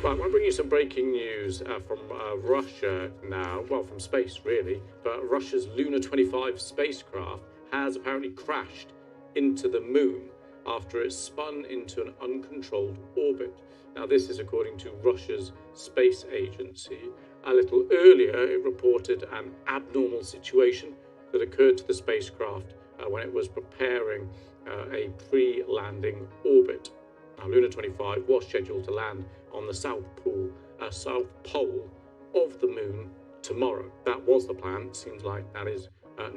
Right, I want to bring you some breaking news from Russia now. Well, from space, really. But Russia's Lunar 25 spacecraft has apparently crashed into the moon after it spun into an uncontrolled orbit. Now, this is according to Russia's space agency. A little earlier, it reported an abnormal situation that occurred to the spacecraft when it was preparing a pre-landing orbit. Now, Lunar 25 was scheduled to land on the South Pole of the moon tomorrow. That was the plan. It seems like that is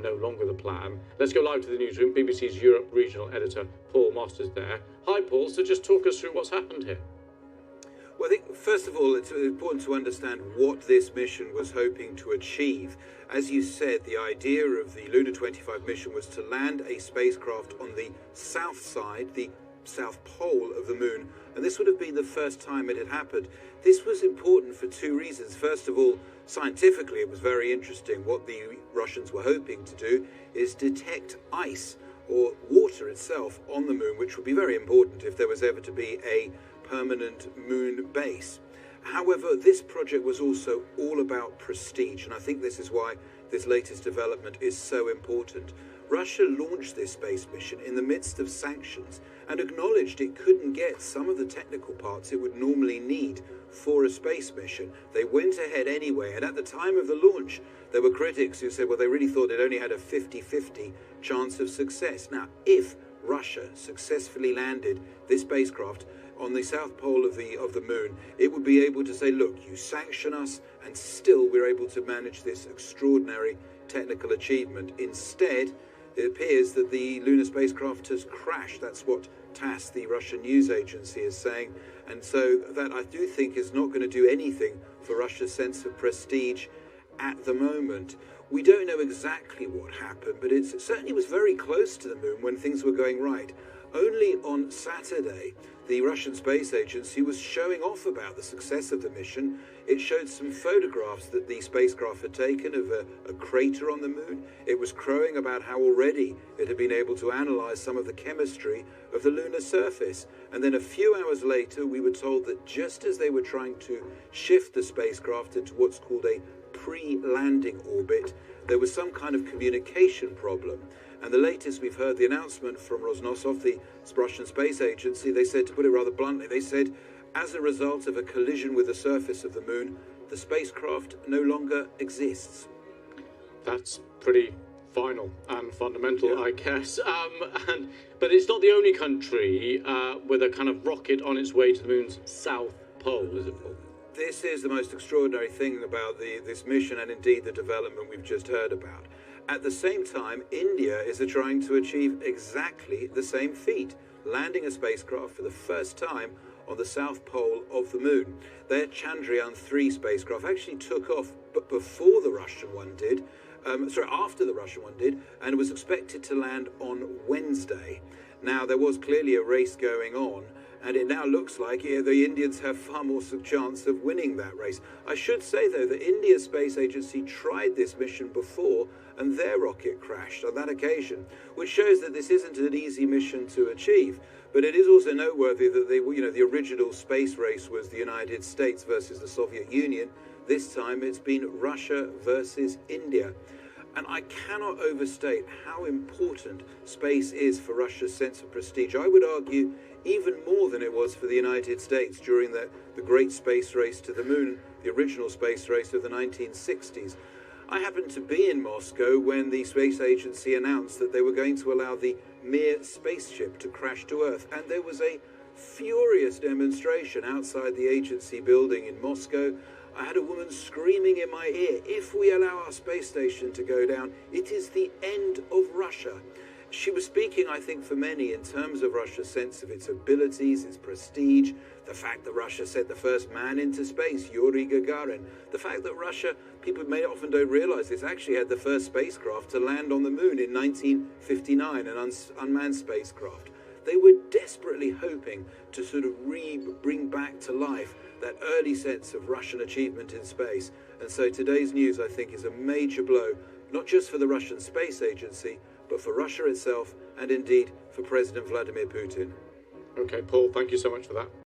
no longer the plan. Let's go live to the newsroom. BBC's Europe regional editor Paul Moss is there. Hi, Paul. So just talk us through what's happened here. Well, I think, first of all, it's important to understand what this mission was hoping to achieve. As you said, the idea of the Lunar 25 mission was to land a spacecraft on the south side, the South Pole of the moon, and this would have been the first time it had happened. This was important for two reasons. First of all, scientifically, it was very interesting. What the Russians were hoping to do is detect ice or water itself on the moon, which would be very important if there was ever to be a permanent moon base. However, this project was also all about prestige, and I think this is why this latest development is so important. Russia launched this space mission in the midst of sanctions and acknowledged it couldn't get some of the technical parts it would normally need for a space mission. They went ahead anyway, and at the time of the launch, there were critics who said, well, they really thought it only had a 50-50 chance of success. Now, if Russia successfully landed this spacecraft on the South Pole of the moon, it would be able to say, look, you sanction us, and still we're able to manage this extraordinary technical achievement. Instead, it appears that the lunar spacecraft has crashed. That's what TASS, the Russian news agency, is saying. And so that, I do think, is not going to do anything for Russia's sense of prestige at the moment. We don't know exactly what happened, but it certainly was very close to the moon when things were going right. Only on Saturday, the Russian Space Agency was showing off about the success of the mission. It showed some photographs that the spacecraft had taken of a crater on the moon. It was crowing about how already it had been able to analyze some of the chemistry of the lunar surface. And then a few hours later, we were told that just as they were trying to shift the spacecraft into what's called a pre-landing orbit, there was some kind of communication problem. And the latest we've heard, the announcement from Rosnosov, the Russian Space Agency, they said, to put it rather bluntly, they said, as a result of a collision with the surface of the moon, the spacecraft no longer exists. That's pretty final and fundamental, Yeah. I guess. But it's not the only country with a kind of rocket on its way to the moon's south pole, is it, Paul? This is the most extraordinary thing about this mission, and indeed the development we've just heard about. At the same time, India is trying to achieve exactly the same feat, landing a spacecraft for the first time on the south pole of the moon. Their Chandrayaan 3 spacecraft actually took off, but before the Russian one did, after the Russian one did, and was expected to land on Wednesday. Now, there was clearly a race going on, and it now looks like the Indians have far more chance of winning that race. I should say, though, that India's space agency tried this mission before, and their rocket crashed on that occasion, which shows that this isn't an easy mission to achieve. But it is also noteworthy that the original space race was the United States versus the Soviet Union. This time it's been Russia versus India. And I cannot overstate how important space is for Russia's sense of prestige. I would argue even more than it was for the United States during the great space race to the moon, the original space race of the 1960s. I happened to be in Moscow when the space agency announced that they were going to allow the Mir spaceship to crash to Earth, and there was a furious demonstration outside the agency building in Moscow. I had a woman screaming in my ear, if we allow our space station to go down, it is the end of Russia. She was speaking, I think, for many in terms of Russia's sense of its abilities, its prestige, the fact that Russia sent the first man into space, Yuri Gagarin, the fact that Russia, people often don't realize this, actually had the first spacecraft to land on the moon in 1959, an unmanned spacecraft. They were desperately hoping to sort of bring back to life that early sense of Russian achievement in space. And so today's news, I think, is a major blow, not just for the Russian Space Agency, but for Russia itself, and indeed for President Vladimir Putin. Okay, Paul, thank you so much for that.